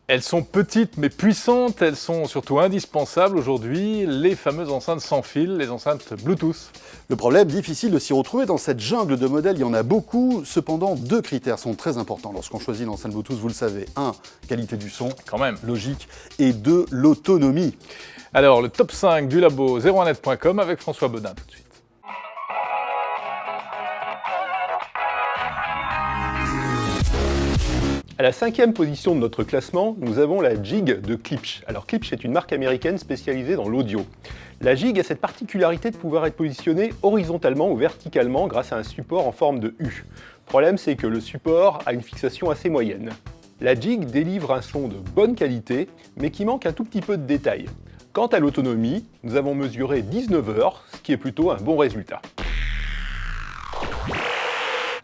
Elles sont petites mais puissantes, elles sont surtout indispensables aujourd'hui, les fameuses enceintes sans fil, les enceintes Bluetooth. Le problème, difficile de s'y retrouver dans cette jungle de modèles, il y en a beaucoup. Cependant, deux critères sont très importants lorsqu'on choisit une enceinte Bluetooth, vous le savez. 1, qualité du son, Quand même. logique, et 2, l'autonomie. Alors, le top 5 du labo 01net.com avec François Bodin tout de suite. À la 5e position de notre classement, nous avons la Jig de Klipsch. Alors Klipsch est une marque américaine spécialisée dans l'audio. La Jig a cette particularité de pouvoir être positionnée horizontalement ou verticalement grâce à un support en forme de U. Le problème, c'est que le support a une fixation assez moyenne. La Jig délivre un son de bonne qualité, mais qui manque un tout petit peu de détails. Quant à l'autonomie, nous avons mesuré 19 heures, ce qui est plutôt un bon résultat.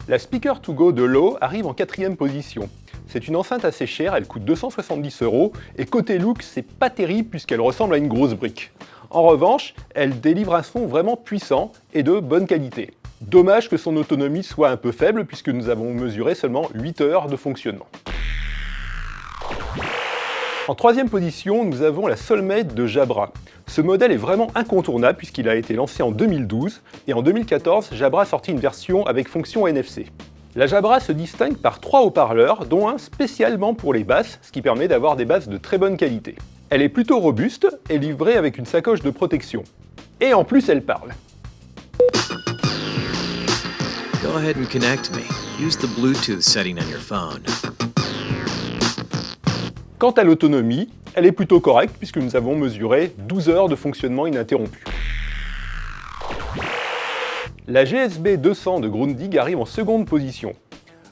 La Speaker to Go de Lowe arrive en 4e position. C'est une enceinte assez chère, elle coûte 270 € et côté look, c'est pas terrible puisqu'elle ressemble à une grosse brique. En revanche, elle délivre un son vraiment puissant et de bonne qualité. Dommage que son autonomie soit un peu faible puisque nous avons mesuré seulement 8 heures de fonctionnement. En 3e position, nous avons la Soulmate de Jabra. Ce modèle est vraiment incontournable puisqu'il a été lancé en 2012 et en 2014, Jabra a sorti une version avec fonction NFC. La Jabra se distingue par 3 haut-parleurs, dont un spécialement pour les basses, ce qui permet d'avoir des basses de très bonne qualité. Elle est plutôt robuste et livrée avec une sacoche de protection. Et en plus, elle parle. Go ahead and connect me. Use the Bluetooth setting on your phone. Quant à l'autonomie, elle est plutôt correcte puisque nous avons mesuré 12 heures de fonctionnement ininterrompu. La GSB 200 de Grundig arrive en seconde position.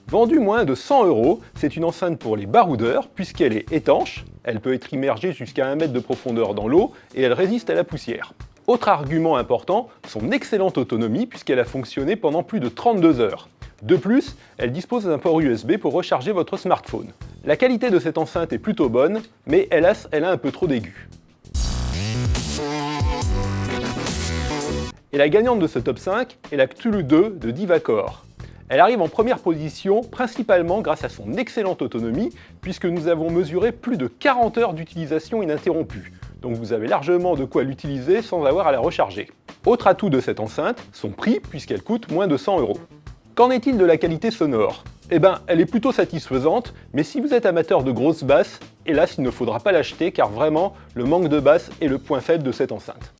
Vendue moins de 100 €, c'est une enceinte pour les baroudeurs puisqu'elle est étanche, elle peut être immergée jusqu'à 1 mètre de profondeur dans l'eau et elle résiste à la poussière. Autre argument important, son excellente autonomie puisqu'elle a fonctionné pendant plus de 32 heures. De plus, elle dispose d'un port USB pour recharger votre smartphone. La qualité de cette enceinte est plutôt bonne, mais hélas, elle a un peu trop d'aigus. Et la gagnante de ce top 5 est la Cthulhu 2 de Divacor. Elle arrive en première position principalement grâce à son excellente autonomie puisque nous avons mesuré plus de 40 heures d'utilisation ininterrompue. Donc vous avez largement de quoi l'utiliser sans avoir à la recharger. Autre atout de cette enceinte, son prix puisqu'elle coûte moins de 100 €. Qu'en est-il de la qualité sonore ? Eh ben, elle est plutôt satisfaisante, mais si vous êtes amateur de grosses basses, hélas, il ne faudra pas l'acheter car vraiment, le manque de basse est le point faible de cette enceinte.